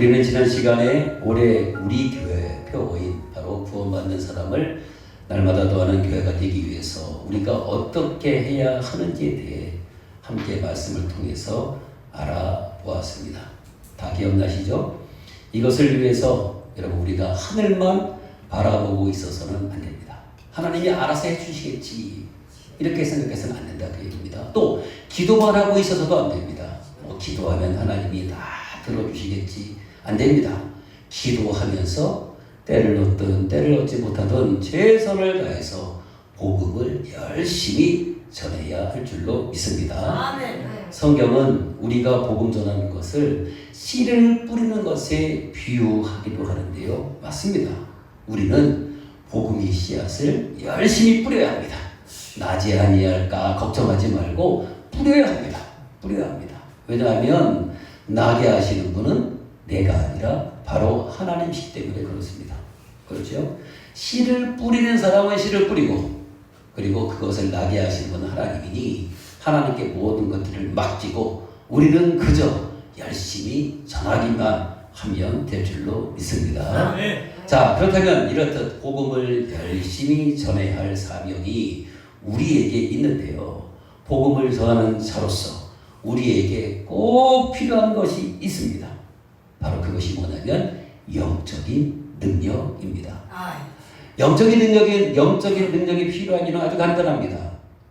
우리는 지난 시간에 올해 우리 교회 표어인 바로 구원받는 사람을 날마다 더하는 교회가 되기 위해서 우리가 어떻게 해야 하는지에 대해 함께 말씀을 통해서 알아보았습니다. 다 기억나시죠? 이것을 위해서 여러분 우리가 하늘만 바라보고 있어서는 안 됩니다. 하나님이 알아서 해주시겠지 이렇게 생각해서는 안 된다 그 얘기입니다. 또 기도만 하고 있어서도 안 됩니다. 기도하면 하나님이 다 들어주시겠지 안 됩니다. 기도하면서 때를 얻든 때를 얻지 못하든 최선을 다해서 복음을 열심히 전해야 할 줄로 믿습니다. 성경은 우리가 복음 전하는 것을 씨를 뿌리는 것에 비유하기도 하는데요. 맞습니다. 우리는 복음의 씨앗을 열심히 뿌려야 합니다. 나지 아니할까 걱정하지 말고 뿌려야 합니다. 뿌려야 합니다. 왜냐하면 나게 하시는 분은 내가 아니라 바로 하나님이시기 때문에 그렇습니다. 그렇죠? 씨를 뿌리는 사람은 씨를 뿌리고 그리고 그것을 나게 하시는 분은 하나님이니 하나님께 모든 것들을 맡기고 우리는 그저 열심히 전하기만 하면 될 줄로 믿습니다. 자, 그렇다면 이렇듯 복음을 열심히 전해야 할 사명이 우리에게 있는데요. 복음을 전하는 자로서 우리에게 꼭 필요한 것이 있습니다. 바로 그것이 뭐냐면 영적인 능력입니다. 영적인 능력이 필요한 일은 아주 간단합니다.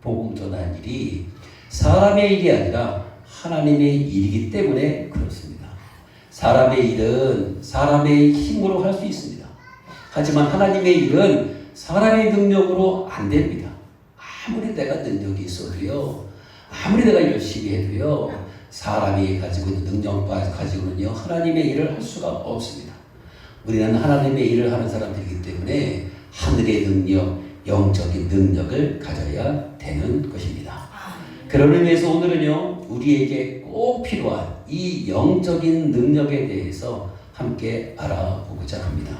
복음 전하는 일이 사람의 일이 아니라 하나님의 일이기 때문에 그렇습니다. 사람의 일은 사람의 힘으로 할 수 있습니다. 하지만 하나님의 일은 사람의 능력으로 안 됩니다. 아무리 내가 능력이 있어도요, 아무리 내가 열심히 해도요, 사람이 가지고 있는 능력과 가지고는요, 하나님의 일을 할 수가 없습니다. 우리는 하나님의 일을 하는 사람들이기 때문에 하늘의 능력, 영적인 능력을 가져야 되는 것입니다. 그런 의미에서 오늘은요, 우리에게 꼭 필요한 이 영적인 능력에 대해서 함께 알아보고자 합니다.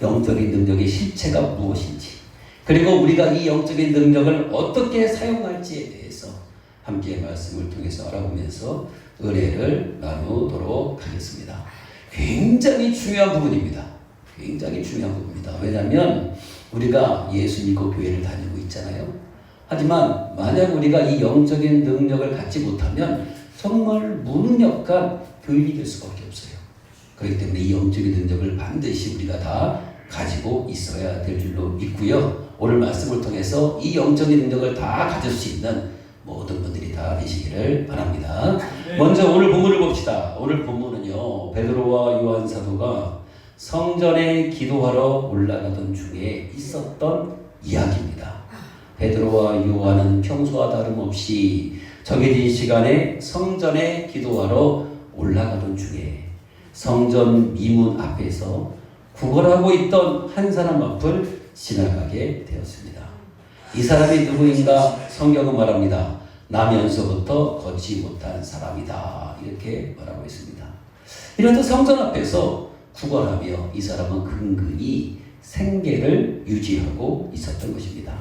영적인 능력의 실체가 무엇인지, 그리고 우리가 이 영적인 능력을 어떻게 사용할지에 대해서 함께 말씀을 통해서 알아보면서 은혜를 나누도록 하겠습니다. 굉장히 중요한 부분입니다. 굉장히 중요한 부분입니다. 왜냐하면 우리가 예수 믿고 교회를 다니고 있잖아요. 하지만 만약 우리가 이 영적인 능력을 갖지 못하면 정말 무능력한 교인이 될 수밖에 없어요. 그렇기 때문에 이 영적인 능력을 반드시 우리가 다 가지고 있어야 될 줄로 믿고요. 오늘 말씀을 통해서 이 영적인 능력을 다 가질 수 있는 모든 분들이 다 되시기를 바랍니다. 먼저 오늘 본문을 봅시다. 오늘 본문은요, 베드로와 요한 사도가 성전에 기도하러 올라가던 중에 있었던 이야기입니다. 베드로와 요한은 평소와 다름없이 정해진 시간에 성전에 기도하러 올라가던 중에 성전 미문 앞에서 구걸하고 있던 한 사람 앞을 지나가게 되었습니다. 이 사람이 누구인가? 성경은 말합니다. 나면서부터 걷지 못한 사람이다. 이렇게 말하고 있습니다. 이렇듯 성전 앞에서 구걸하며 이 사람은 근근히 생계를 유지하고 있었던 것입니다.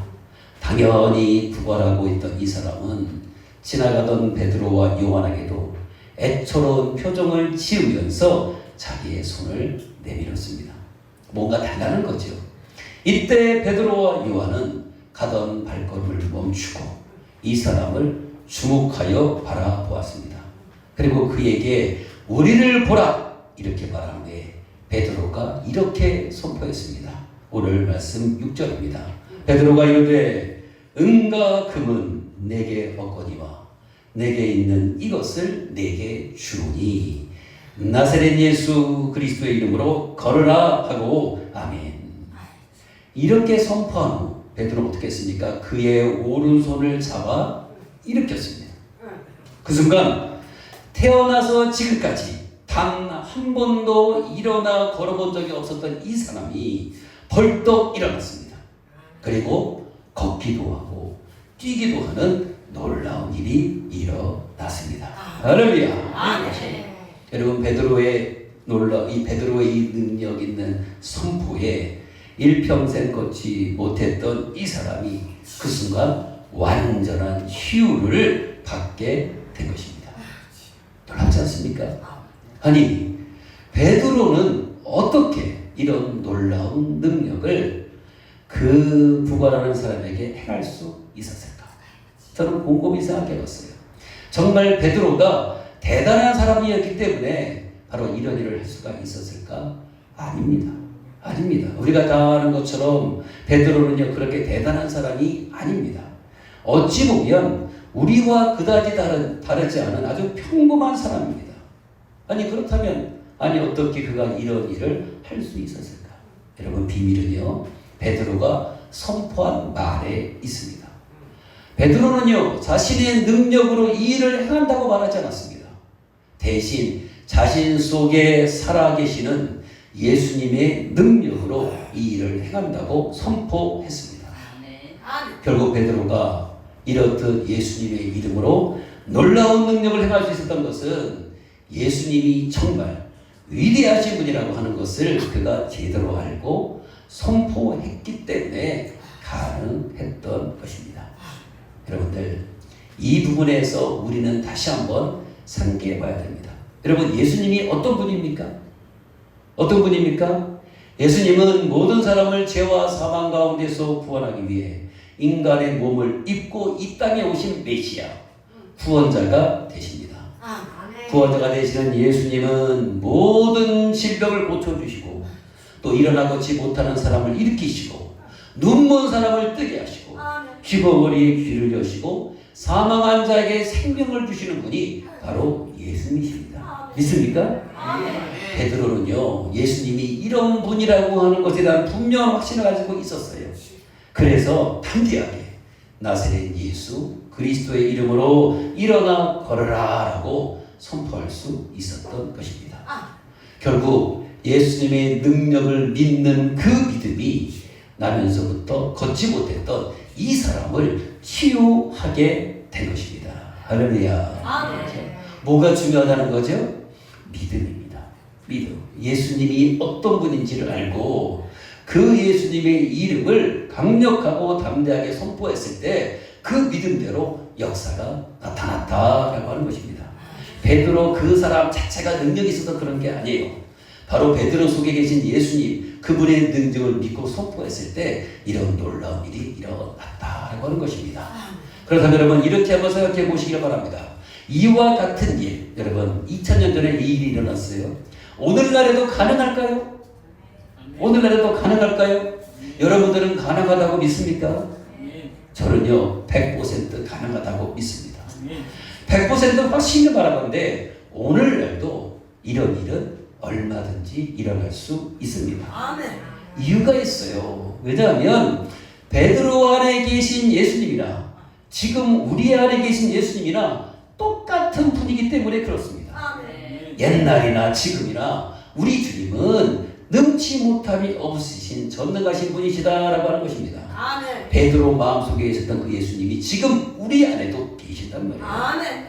당연히 구걸하고 있던 이 사람은 지나가던 베드로와 요한에게도 애처로운 표정을 지으면서 자기의 손을 내밀었습니다. 뭔가 달라는 거죠. 이때 베드로와 요한은 가던 발걸음을 멈추고 이 사람을 주목하여 바라보았습니다. 그리고 그에게 우리를 보라 이렇게 말한 후에 베드로가 이렇게 선포했습니다. 오늘 말씀 6절입니다. 베드로가 이르되 은과 금은 내게 없거니와 내게 있는 이것을 내게 주오니 나사렛 예수 그리스도의 이름으로 걸으라 하고 아멘. 이렇게 선포한 후 베드로는 어떻게 했습니까? 그의 오른손을 잡아 일으켰습니다. 그 순간 태어나서 지금까지 단 한 번도 일어나 걸어본 적이 없었던 이 사람이 벌떡 일어났습니다. 그리고 걷기도 하고 뛰기도 하는 놀라운 일이 일어났습니다. 할렐루야. 여러분 베드로의 이 능력 있는 선포에 일평생 걷지 못했던 이 사람이 그 순간 완전한 치유를 받게 된 것입니다. 놀랍지 않습니까? 아니 베드로는 어떻게 이런 놀라운 능력을 그 부관하는 사람에게 행할 수 있었을까? 저는 곰곰이 생각해 봤어요. 정말 베드로가 대단한 사람이었기 때문에 바로 이런 일을 할 수가 있었을까? 아닙니다. 아닙니다. 우리가 다 아는 것처럼 베드로는요, 그렇게 대단한 사람이 아닙니다. 어찌 보면 우리와 그다지 다르지 않은 아주 평범한 사람입니다. 아니 그렇다면 어떻게 그가 이런 일을 할 수 있었을까? 여러분, 비밀은요, 베드로가 선포한 말에 있습니다. 베드로는요, 자신의 능력으로 이 일을 행한다고 말하지 않았습니다. 대신 자신 속에 살아계시는 예수님의 능력으로 이 일을 행한다고 선포했습니다. 결국 베드로가 이렇듯 예수님의 이름으로 놀라운 능력을 행할 수 있었던 것은 예수님이 정말 위대하신 분이라고 하는 것을 그가 제대로 알고 선포했기 때문에 가능했던 것입니다. 여러분들, 이 부분에서 우리는 다시 한번 상기해 봐야 됩니다. 여러분, 예수님이 어떤 분입니까? 어떤 분입니까? 예수님은 모든 사람을 죄와 사망 가운데서 구원하기 위해 인간의 몸을 입고 이 땅에 오신 메시아, 구원자가 되십니다. 구원자가 되시는 예수님은 모든 질병을 고쳐주시고 또 일어나 걷지 못하는 사람을 일으키시고 눈먼 사람을 뜨게 하시고 귀머거리에 귀를 여시고 사망한 자에게 생명을 주시는 분이 바로 예수님이십니다. 믿습니까? 베드로는요, 예수님이 이런 분이라고 하는 것에 대한 분명한 확신을 가지고 있었어요. 그래서 담대하게 나사렛 예수 그리스도의 이름으로 일어나 걸어라 라고 선포할 수 있었던 것입니다. 결국 예수님의 능력을 믿는 그 믿음이 나면서부터 걷지 못했던 이 사람을 치유하게 된 것입니다. 할렐루야. 뭐가 중요하다는 거죠? 믿음입니다. 믿음. 예수님이 어떤 분인지를 알고 그 예수님의 이름을 강력하고 담대하게 선포했을 때 그 믿음대로 역사가 나타났다라고 하는 것입니다. 베드로 그 사람 자체가 능력이 있어서 그런 게 아니에요. 바로 베드로 속에 계신 예수님, 그분의 능력을 믿고 선포했을 때 이런 놀라운 일이 일어났다라고 하는 것입니다. 그렇다면 여러분, 이렇게 한번 생각해 보시길 바랍니다. 이와 같은 일, 여러분 2000년 전에 이 일이 일어났어요. 오늘날에도 가능할까요? 오늘날에도 가능할까요? 여러분들은 가능하다고 믿습니까? 저는요 100% 가능하다고 믿습니다. 100% 확신을 말하건데 오늘날도 이런 일은 얼마든지 일어날 수 있습니다. 이유가 있어요. 왜냐하면 베드로 안에 계신 예수님이나 지금 우리 안에 계신 예수님이나 똑같은 분이기 때문에 그렇습니다. 옛날이나 지금이나 우리 주님은 능치 못함이 없으신 전능하신 분이시다라고 하는 것입니다. 베드로 마음속에 있었던 그 예수님이 지금 우리 안에도 계신단 말이에요.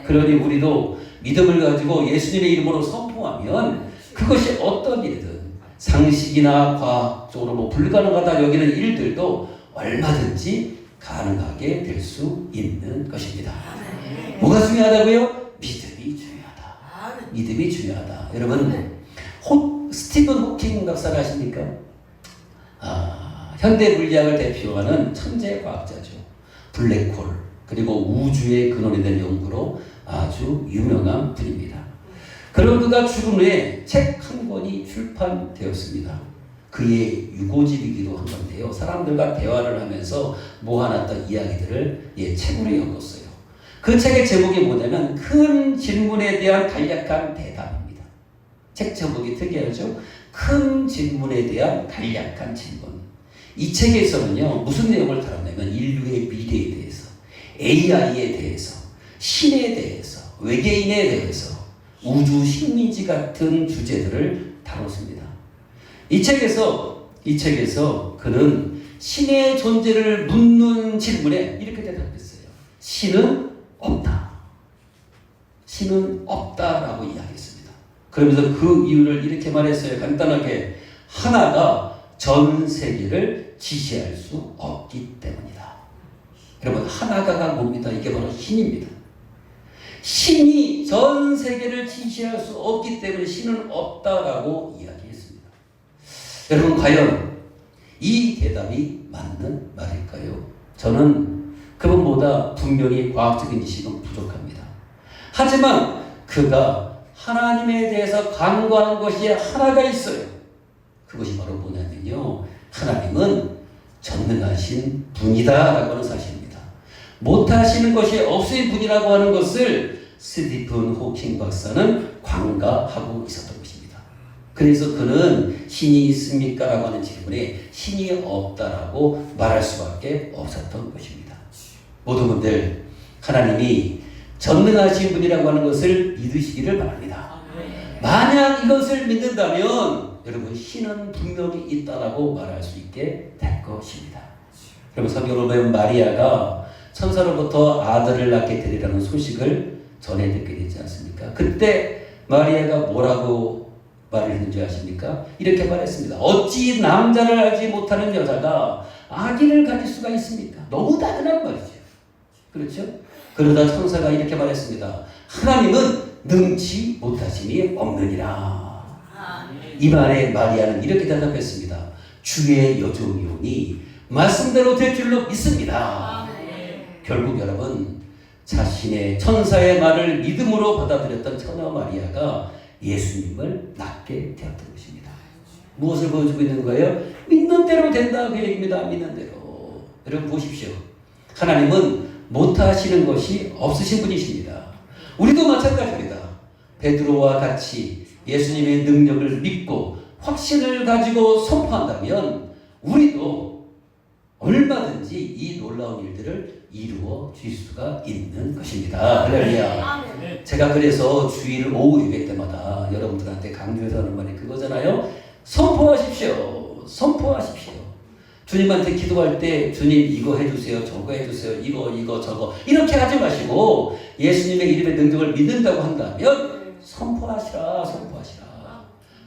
그러니 우리도 믿음을 가지고 예수님의 이름으로 선포하면 그것이 어떤 일이든 상식이나 과학적으로 불가능하다 여기는 일들도 얼마든지 가능하게 될 수 있는 것입니다. 뭐가 중요하다고요? 믿음이 중요하다. 믿음이 중요하다. 여러분, 스티븐 호킹 박사를 아십니까? 현대 물리학을 대표하는 천재 과학자죠. 블랙홀 그리고 우주의 근원에 대한 연구로 아주 유명한 분입니다. 그런 그가 죽은 후에 책 한 권이 출판되었습니다. 그의 유고집이기도 한 건데요. 사람들과 대화를 하면서 모아놨던 이야기들을 책으로 엮었어요. 그 책의 제목이 뭐냐면 큰 질문에 대한 간략한 대답입니다. 책 제목이 특이하죠? 큰 질문에 대한 간략한 질문. 이 책에서는요, 무슨 내용을 다뤘냐면 인류의 미래에 대해서, AI에 대해서, 신에 대해서, 외계인에 대해서, 우주 식민지 같은 주제들을 다뤘습니다. 이 책에서 그는 신의 존재를 묻는 질문에 이렇게 대답했어요. 신은 없다. 신은 없다라고 이야기했습니다. 그러면서 그 이유를 이렇게 말했어요. 간단하게 하나가 전 세계를 지시할 수 없기 때문이다. 여러분, 하나가가 뭡니다? 이게 바로 신입니다. 신이 전 세계를 지시할 수 없기 때문에 신은 없다라고 이야기했습니다. 여러분, 과연 이 대답이 맞는 말일까요? 저는 그분보다 분명히 과학적인 지식은 부족합니다. 하지만 그가 하나님에 대해서 간과한 것이 하나가 있어요. 그것이 바로 뭐냐면요, 하나님은 전능하신 분이다라고 하는 사실입니다. 못하시는 것이 없으신 분이라고 하는 것을 스티븐 호킹 박사는 간과하고 있었던 것입니다. 그래서 그는 신이 있습니까? 라고 하는 질문에 신이 없다라고 말할 수밖에 없었던 것입니다. 모든 분들, 하나님이 전능하신 분이라고 하는 것을 믿으시기를 바랍니다. 만약 이것을 믿는다면 여러분, 신은 분명히 있다라고 말할 수 있게 될 것입니다. 여러분, 성경을 보면 마리아가 천사로부터 아들을 낳게 되리라는 소식을 전해 듣게 되지 않습니까? 그때 마리아가 뭐라고 말을 했는지 아십니까? 이렇게 말했습니다. 어찌 남자를 알지 못하는 여자가 아기를 가질 수가 있습니까? 너무 당연한 말이죠. 그렇죠? 그러다 천사가 이렇게 말했습니다. 하나님은 능치 못하심이 없느니라. 이 말에 마리아는 이렇게 대답했습니다. 주의 여종이오니 말씀대로 될 줄로 믿습니다. 결국 여러분, 자신의 천사의 말을 믿음으로 받아들였던 처녀 마리아가 예수님을 낳게 되었던 것입니다. 무엇을 보여주고 있는 거예요? 믿는 대로 된다, 그 얘기입니다. 믿는 대로. 여러분 보십시오. 하나님은 못하시는 것이 없으신 분이십니다. 우리도 마찬가지입니다. 베드로와 같이 예수님의 능력을 믿고 확신을 가지고 선포한다면 우리도 얼마든지 이 놀라운 일들을 이루어 줄 수가 있는 것입니다. 할렐루야. 제가 그래서 주일 오후 예배 때마다 여러분들한테 강조해서 하는 말이 그거잖아요. 선포하십시오. 선포하십시오. 주님한테 기도할 때 주님 이거 해주세요, 저거 해주세요, 이거 저거 이렇게 하지 마시고 예수님의 이름의 능력을 믿는다고 한다면 선포하시라.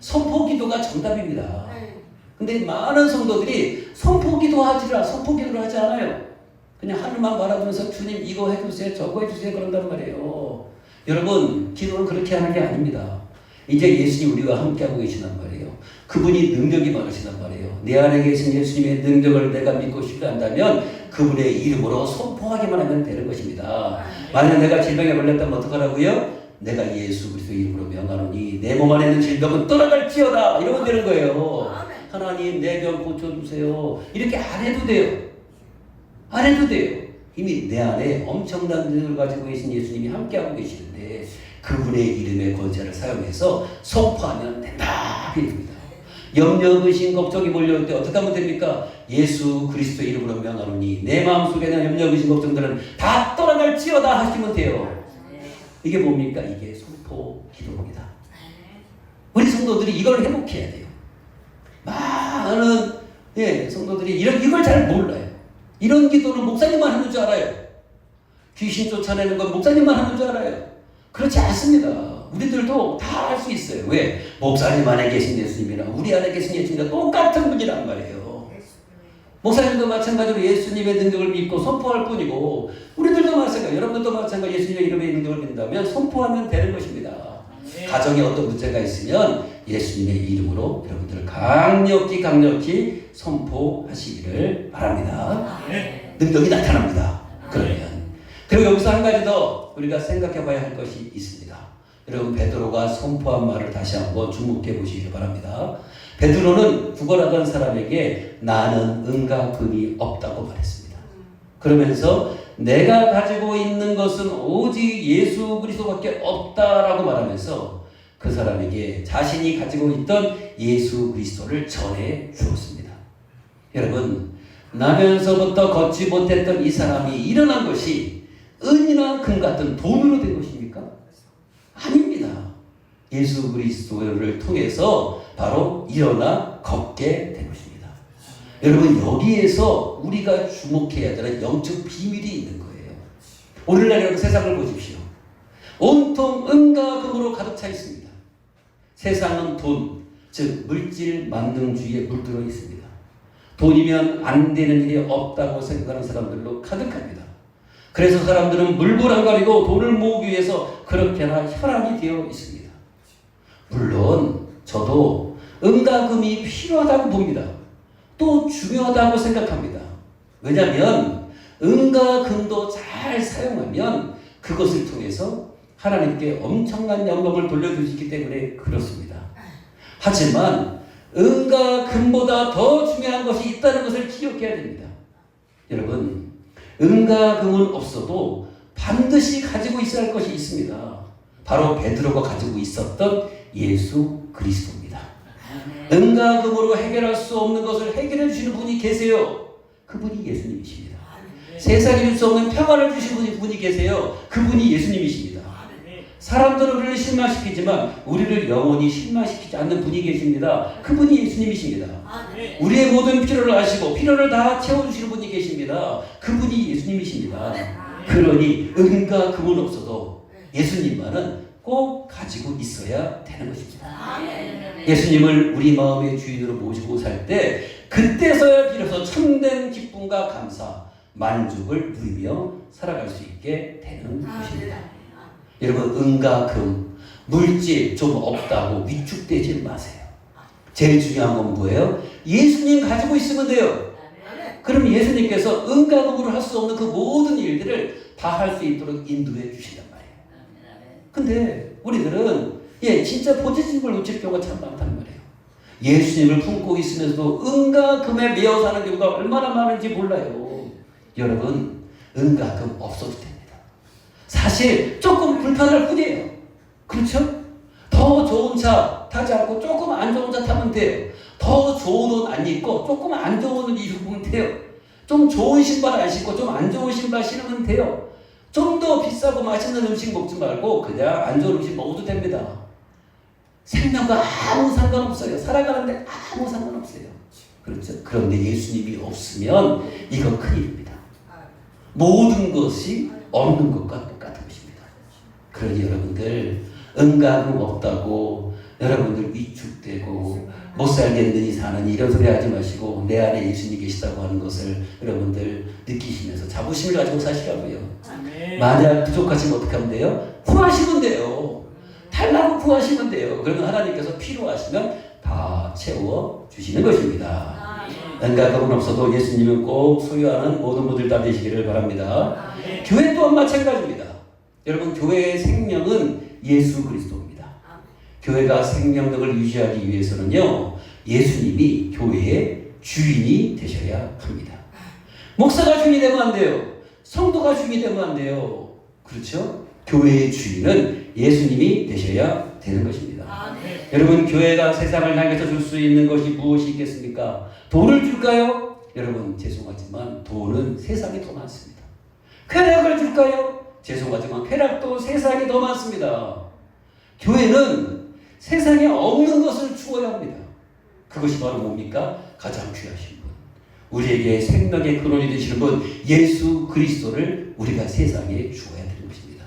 선포 기도가 정답입니다. 근데 많은 성도들이 선포 기도를 하지 않아요. 그냥 하늘만 바라보면서 주님 이거 해주세요, 저거 해주세요 그런단 말이에요. 여러분, 기도는 그렇게 하는 게 아닙니다. 이제 예수님 우리와 함께하고 계시단 말이에요. 그분이 능력이 많으시단 말이에요. 내 안에 계신 예수님의 능력을 내가 믿고 신뢰한다면 그분의 이름으로 선포하기만 하면 되는 것입니다. 만약 내가 질병에 걸렸다면 어떡하라고요? 내가 예수 그리스도의 이름으로 명하노니 내 몸 안에 있는 질병은 떠나갈지어다, 이러면 되는 거예요. 하나님 내 병 고쳐주세요, 이렇게 안 해도 돼요. 안 해도 돼요. 이미 내 안에 엄청난 능력을 가지고 계신 예수님이 함께하고 계시는데 그분의 이름의 권세를 사용해서 선포하면 된다, 그 얘기입니다. 염려, 의심, 걱정이 몰려올 때 어떻게 하면 됩니까? 예수 그리스도의 이름으로 명하노니 내 마음속에 있는 염려, 의심, 걱정들은 다 떠나갈지어다 하시면 돼요. 이게 뭡니까? 이게 선포 기도입니다. 우리 성도들이 이걸 회복해야 돼요. 많은 성도들이 이걸 잘 몰라요. 이런 기도는 목사님만 하는 줄 알아요. 귀신 쫓아내는 건 목사님만 하는 줄 알아요. 그렇지 않습니다. 우리들도 다 할 수 있어요. 왜? 목사님 안에 계신 예수님이랑 우리 안에 계신 예수님이랑 똑같은 분이란 말이에요. 목사님도 마찬가지로 예수님의 능력을 믿고 선포할 뿐이고 우리들도 마찬가지, 여러분들도 마찬가지 예수님의 이름의 능력을 믿는다면 선포하면 되는 것입니다. 가정에 어떤 문제가 있으면 예수님의 이름으로 여러분들 강력히 선포하시기를 바랍니다. 능력이 나타납니다. 그러면. 그리고 여기서 한 가지 더 우리가 생각해 봐야 할 것이 있습니다. 여러분, 베드로가 선포한 말을 다시 한번 주목해 보시기 바랍니다. 베드로는 구걸하던 사람에게 나는 은과 금이 없다고 말했습니다. 그러면서 내가 가지고 있는 것은 오직 예수 그리스도밖에 없다라고 말하면서 그 사람에게 자신이 가지고 있던 예수 그리스도를 전해 주었습니다. 여러분, 나면서부터 걷지 못했던 이 사람이 일어난 것이 은이나 금 같은 돈으로 된 것입니까? 아닙니다. 예수 그리스도를 통해서 바로 일어나 걷게 된 것입니다. 여러분, 여기에서 우리가 주목해야 되는 영적 비밀이 있는 거예요. 오늘날 여러분 세상을 보십시오. 온통 은과 금으로 가득 차 있습니다. 세상은 돈, 즉 물질 만능주의에 물들어 있습니다. 돈이면 안 되는 일이 없다고 생각하는 사람들로 가득합니다. 그래서 사람들은 물불안가리고 돈을 모으기 위해서 그렇게나 혈안이 되어 있습니다. 물론 저도 은과 금이 필요하다고 봅니다. 또 중요하다고 생각합니다. 왜냐하면 은과 금도 잘 사용하면 그것을 통해서 하나님께 엄청난 영광을 돌려줄 수 있기 때문에 그렇습니다. 하지만 은과 금보다 더 중요한 것이 있다는 것을 기억해야 됩니다. 여러분, 은과 금은 없어도 반드시 가지고 있어야 할 것이 있습니다. 바로 베드로가 가지고 있었던 예수 그리스도입니다. 은과 금으로 해결할 수 없는 것을 해결해 주시는 분이 계세요. 그분이 예수님이십니다. 세상이 줄 수 없는 평안을 주시는 분이 계세요. 그분이 예수님이십니다. 사람들은 우리를 실망시키지만 우리를 영원히 실망시키지 않는 분이 계십니다. 그분이 예수님이십니다. 우리의 모든 필요를 아시고 필요를 다 채워주시는 분이 계십니다. 그분이 예수님이십니다. 그러니 은과 금은 없어도 예수님만은 꼭 가지고 있어야 되는 것입니다. 예수님을 우리 마음의 주인으로 모시고 살 때 그때서야 비로소 참된 기쁨과 감사, 만족을 누리며 살아갈 수 있게 되는 것입니다. 여러분, 은과 금, 물질 좀 없다고 위축되지 마세요. 제일 중요한 건 뭐예요? 예수님 가지고 있으면 돼요. 그럼 예수님께서 은과 금으로 할 수 없는 그 모든 일들을 다 할 수 있도록 인도해 주신단 말이에요. 근데 우리들은 진짜 본질을 놓칠 경우가 참 많단 말이에요. 예수님을 품고 있으면서도 은과 금에 매여 사는 경우가 얼마나 많은지 몰라요. 여러분, 은과 금 없어도 됩니다. 사실 조금 불편할 뿐이에요. 그렇죠? 더 좋은 차 타지 않고 조금 안 좋은 차 타면 돼요. 더 좋은 옷 안 입고 조금 안 좋은 옷 입으면 돼요. 좀 좋은 신발 안 신고 좀 안 좋은 신발 신으면 돼요. 좀 더 비싸고 맛있는 음식 먹지 말고 그냥 안 좋은 음식 먹어도 됩니다. 생명과 아무 상관없어요. 살아가는데 아무 상관없어요. 그렇죠? 그런데 예수님이 없으면 이건 큰일입니다. 모든 것이 없는 것과 똑같은 것입니다. 그러니 여러분들 은과 금 없다고 여러분들 위축되고 못 살겠느니 사는 이런 소리 하지 마시고 내 안에 예수님이 계시다고 하는 것을 여러분들 느끼시면서 자부심을 가지고 사시라고요. 만약 부족하시면 어떻게 하면 돼요? 구하시면 돼요. 달라고 구하시면 돼요. 그러면 하나님께서 필요하시면 다 채워주시는 것입니다. 은과 금은 없어도 예수님은 꼭 소유하는 모든 분들 다 되시기를 바랍니다. 교회 또한 마찬가지입니다. 여러분, 교회의 생명은 예수 그리스도입니다. 교회가 생명력을 유지하기 위해서는요, 예수님이 교회의 주인이 되셔야 합니다. 목사가 주인이 되면 안 돼요. 성도가 주인이 되면 안 돼요. 그렇죠? 교회의 주인은 예수님이 되셔야 되는 것입니다. 여러분, 교회가 세상을 향해서 줄 수 있는 것이 무엇이 있겠습니까? 돈을 줄까요? 여러분, 죄송하지만 돈은 세상이 더 많습니다. 쾌락을 줄까요? 죄송하지만 쾌락도 세상이 더 많습니다. 교회는 세상에 없는 것을 주어야 합니다. 그것이 바로 뭡니까? 가장 귀하신 분, 우리에게 생명의 근원이 되시는 분 예수 그리스도를 우리가 세상에 주어야 되는 것입니다.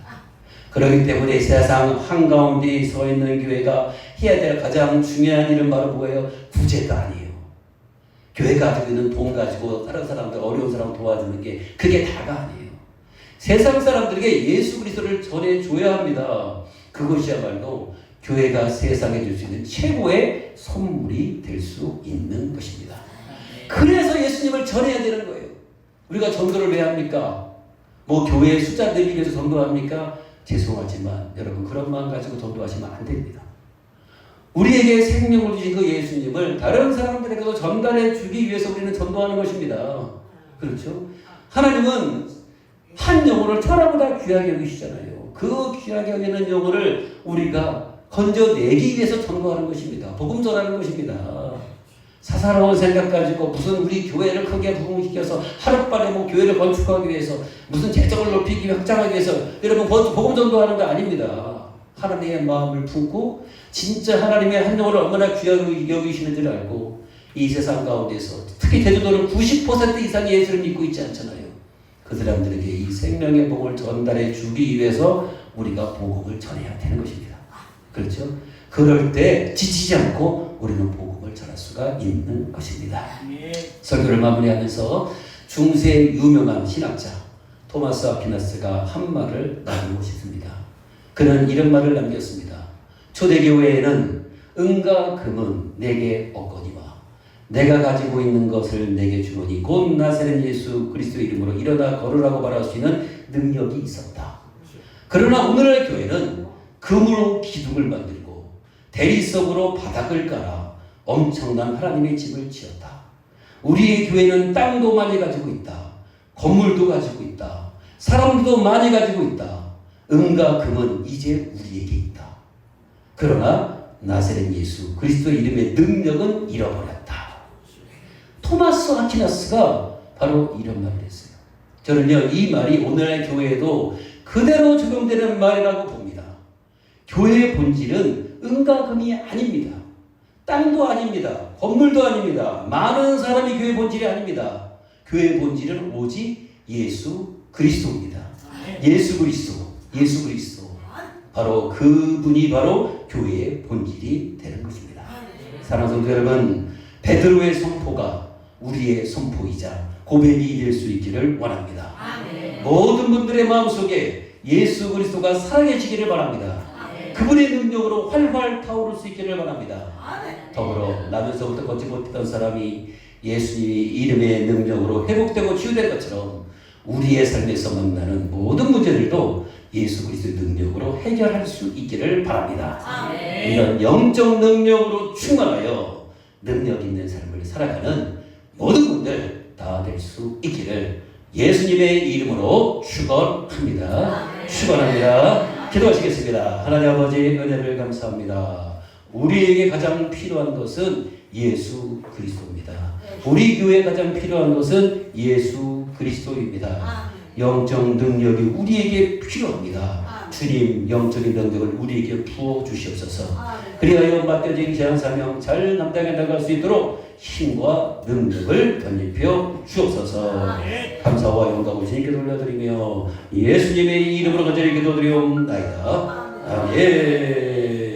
그렇기 때문에 세상 한가운데 서 있는 교회가 해야 될 가장 중요한 일은 바로 뭐예요? 구제가 아니에요. 교회가 가지고 있는 돈 가지고 다른 사람들, 어려운 사람 도와주는 게 그게 다가 아니에요. 세상 사람들에게 예수 그리스도를 전해줘야 합니다. 그것이야말로 교회가 세상에 줄 수 있는 최고의 선물이 될 수 있는 것입니다. 그래서 예수님을 전해야 되는 거예요. 우리가 전도를 왜 합니까? 뭐 교회의 숫자 늘리기 위해서 전도합니까? 죄송하지만 여러분, 그런 마음 가지고 전도하시면 안 됩니다. 우리에게 생명을 주신 그 예수님을 다른 사람들에게도 전달해 주기 위해서 우리는 전도하는 것입니다. 그렇죠? 하나님은 한 영혼을 천하보다 귀하게 여기시잖아요. 그 귀하게 여기는 영혼을 우리가 건져내기 위해서 전도하는 것입니다. 복음 전하는 것입니다. 사사로운 생각 가지고 무슨 우리 교회를 크게 부흥시켜서 하루빨리 뭐 교회를 건축하기 위해서 무슨 재정을 높이기 위해 확장하기 위해서 여러분 복음 전도하는 거 아닙니다. 하나님의 마음을 품고 진짜 하나님의 한 영혼을 얼마나 귀하게 여기시는지를 알고 이 세상 가운데서 특히 제주도는 90% 이상이 예수를 믿고 있지 않잖아요. 그 사람들에게 이 생명의 복음을 전달해 주기 위해서 우리가 복음을 전해야 되는 것입니다. 그렇죠? 그럴 때 지치지 않고 우리는 복음을 전할 수가 있는 것입니다. 설교를 마무리하면서 중세 유명한 신학자 토마스 아퀴나스가 한 말을 나누고 싶습니다. 그는 이런 말을 남겼습니다. 초대교회에는 은과 금은 내게 없거니와 내가 가지고 있는 것을 내게 주노니 곧 나사렛 예수 그리스도의 이름으로 일어나 걸으라고 말할 수 있는 능력이 있었다. 그러나 오늘날 교회는 금으로 기둥을 만들고 대리석으로 바닥을 깔아 엄청난 하나님의 집을 지었다. 우리의 교회는 땅도 많이 가지고 있다. 건물도 가지고 있다. 사람도 많이 가지고 있다. 은과 금은 이제 우리에게 있다. 그러나 나사렛 예수 그리스도의 이름의 능력은 잃어버렸다. 토마스 아퀴나스가 바로 이런 말을 했어요. 저는요, 이 말이 오늘날 교회에도 그대로 적용되는 말이라고 봅니다. 교회의 본질은 은과 금이 아닙니다. 땅도 아닙니다. 건물도 아닙니다. 많은 사람이 교회의 본질이 아닙니다. 교회의 본질은 오직 예수 그리스도입니다. 예수 그리스도. 바로 그분이 바로 교회의 본질이 되는 것입니다. 사랑하는 성도 여러분, 베드로의 선포가 우리의 선포이자 고백이 될 수 있기를 원합니다. 모든 분들의 마음속에 예수 그리스도가 살아계시기를 바랍니다. 그분의 능력으로 활활 타오를 수 있기를 바랍니다. 더불어 나면서부터 걷지 못했던 사람이 예수님의 이름의 능력으로 회복되고 치유될 것처럼 우리의 삶에서 만나는 모든 문제들도 예수 그리스도의 능력으로 해결할 수 있기를 바랍니다. 이런 영적 능력으로 충만하여 능력 있는 삶을 살아가는 모든 분들 다 될 수 있기를 예수님의 이름으로 축원합니다. 축원합니다. 기도하시겠습니다. 하나님 아버지 은혜를 감사합니다. 우리에게 가장 필요한 것은 예수 그리스도입니다. 우리 교회에 가장 필요한 것은 예수 그리스도입니다. 영적 능력이 우리에게 필요합니다. 주님, 영적인 능력을 우리에게 부어 주시옵소서. 그리하여 맡겨진 제한 사명 잘 감당해 나갈 수 있도록 힘과 능력을 덧입혀 주옵소서. 감사와 영광을 주님께 돌려드리며 예수님의 이름으로 간절히 기도드리옵나이다. 아멘.